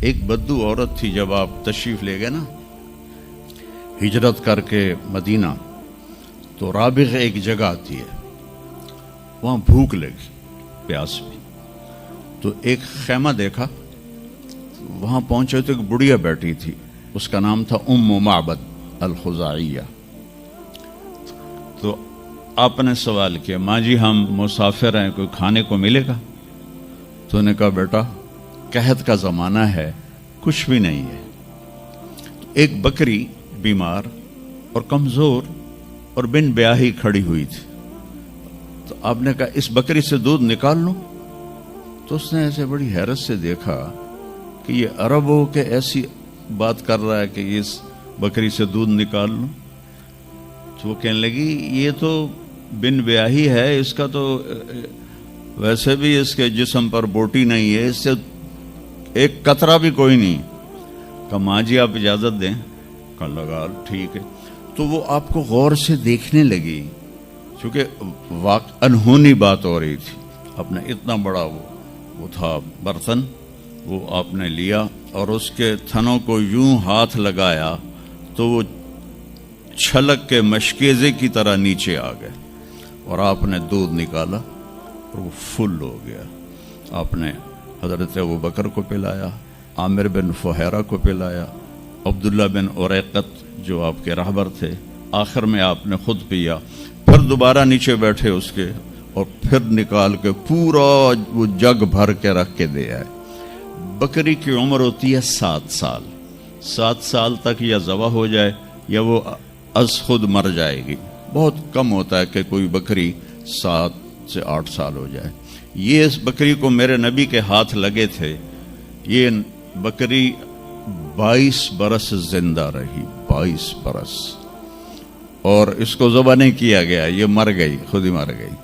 ایک بدو عورت تھی، جب آپ تشریف لے گئے نا ہجرت کر کے مدینہ، تو رابغ ایک جگہ آتی ہے، وہاں بھوک لگی، پیاس بھی، تو ایک خیمہ دیکھا، وہاں پہنچے تو ایک بڑھیا بیٹھی تھی، اس کا نام تھا ام معبد الخزاعیہ۔ تو آپ نے سوال کیا، ماں جی ہم مسافر ہیں، کوئی کھانے کو ملے گا؟ تو انہوں نے کہا بیٹا قحط کا زمانہ ہے، کچھ بھی نہیں ہے۔ ایک بکری بیمار اور کمزور اور بن بیاہی کھڑی ہوئی تھی، تو آپ نے کہا اس بکری سے دودھ نکال لوں؟ تو اس نے ایسے بڑی حیرت سے دیکھا کہ یہ عرب ہو کہ ایسی بات کر رہا ہے کہ اس بکری سے دودھ نکال لوں؟ تو وہ کہنے لگی یہ تو بن بیاہی ہے، اس کا تو ویسے بھی اس کے جسم پر بوٹی نہیں ہے، اس سے ایک قطرہ بھی کوئی نہیں۔ کہا ماں جی آپ اجازت دیں؟ کہا لگا ٹھیک ہے۔ تو وہ آپ کو غور سے دیکھنے لگی، چونکہ انہونی بات ہو رہی تھی۔ اپنا اتنا بڑا وہ تھا برتن، وہ آپ نے لیا اور اس کے تھنوں کو یوں ہاتھ لگایا تو وہ چھلک کے مشکیزے کی طرح نیچے آ گئے، اور آپ نے دودھ نکالا اور وہ فل ہو گیا۔ آپ نے حضرت ابوبکر کو پلایا، عامر بن فہیرہ کو پلایا، عبداللہ بن اریقت جو آپ کے رہبر تھے، آخر میں آپ نے خود پیا، پھر دوبارہ نیچے بیٹھے اس کے، اور پھر نکال کے پورا وہ جگ بھر کے رکھ کے دے آئے۔ بکری کی عمر ہوتی ہے 7 سال، 7 سال تک یا ذبح ہو جائے یا وہ از خود مر جائے گی۔ بہت کم ہوتا ہے کہ کوئی بکری 7 سے 8 سال ہو جائے۔ یہ اس بکری کو میرے نبی کے ہاتھ لگے تھے، یہ بکری 22 برس زندہ رہی، 22 برس، اور اس کو ذبح نہیں کیا گیا، یہ مر گئی، خود ہی مر گئی،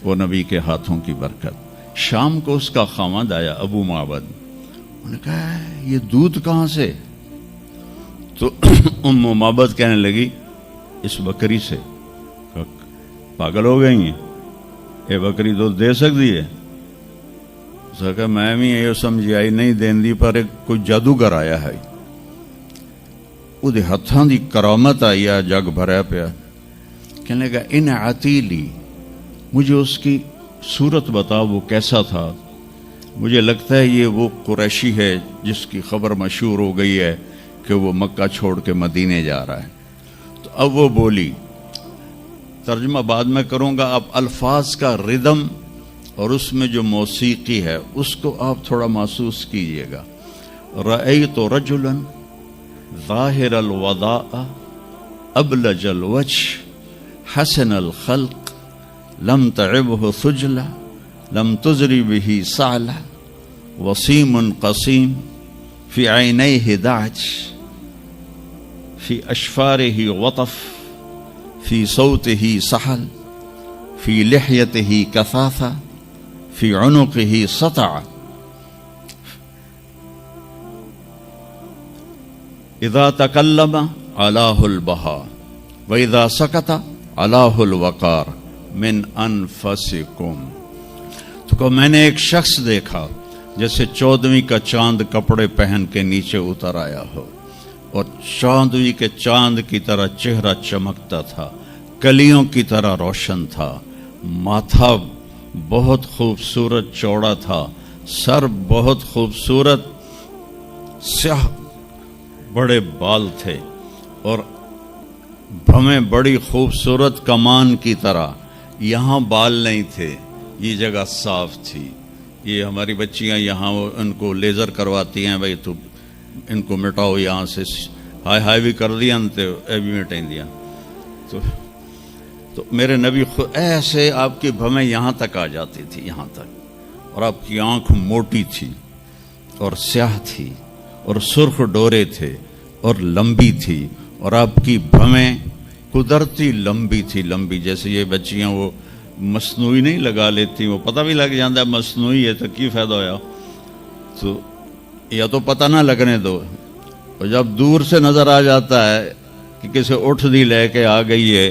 وہ نبی کے ہاتھوں کی برکت۔ شام کو اس کا خامد آیا ابو معبد، انہوں نے کہا یہ دودھ کہاں سے؟ تو ام معبد کہنے لگی اس بکری سے۔ پاگل ہو گئی ہیں، یہ بکری دودھ دے سکتی ہے؟ کہ میں بھی یہ سمجھی آئی نہیں دیندی، پر ایک کوئی جادوگر آیا ہے، وہ ہاتھاں دی کرامت آئی ہے، جگ بھریا پیا۔ کہنے لگا ان عتیلی، مجھے اس کی صورت بتا، وہ کیسا تھا؟ مجھے لگتا ہے یہ وہ قریشی ہے جس کی خبر مشہور ہو گئی ہے کہ وہ مکہ چھوڑ کے مدینے جا رہا ہے۔ تو اب وہ بولی، ترجمہ بعد میں کروں گا، آپ الفاظ کا ردم اور اس میں جو موسیقی ہے اس کو آپ تھوڑا محسوس کیجئے گا۔ رأیت رجلا ظاہر الوداء ابلج الوجه حسن الخلق لم تعبه ثجلة لم تزری به سعلة وسیم قسیم فی عینیہ دعج فی اشفارہ وطف فی صوتہ سحل فی لحیتہ کثاثہ فی عنقہ سطع اذا تکلم علاہ البہا واذا سکت علاہ الوقار من انفسکم۔ تو کہ میں نے ایک شخص دیکھا جیسے 14ویں کا چاند کپڑے پہن کے نیچے اتر آیا ہو، اور 14ویں کے چاند کی طرح چہرہ چمکتا تھا، کلیوں کی طرح روشن تھا، ماتھا بہت خوبصورت چوڑا تھا، سر بہت خوبصورت سیاہ بڑے بال تھے، اور بھویں بڑی خوبصورت کمان کی طرح، یہاں بال نہیں تھے، یہ جگہ صاف تھی۔ یہ ہماری بچیاں یہاں ان کو لیزر کرواتی ہیں، بھائی تو ان کو مٹاؤ یہاں سے، ہائی ہائی بھی کر دیا تو اے بھی مٹائیں دیا۔ تو میرے نبی خود ایسے آپ کی بھویں یہاں تک آ جاتی تھی، یہاں تک، اور آپ کی آنکھ موٹی تھی اور سیاہ تھی اور سرخ ڈورے تھے اور لمبی تھی، اور آپ کی بھویں قدرتی لمبی تھی، لمبی جیسے یہ بچیاں وہ مصنوعی نہیں لگا لیتی، وہ پتہ بھی لگ جاتا ہے مصنوعی ہے تو کی فائدہ ہویا، تو یا تو پتہ نہ لگنے دو، اور جب دور سے نظر آ جاتا ہے کہ کسی اٹھ دی لے کے آ گئی ہے،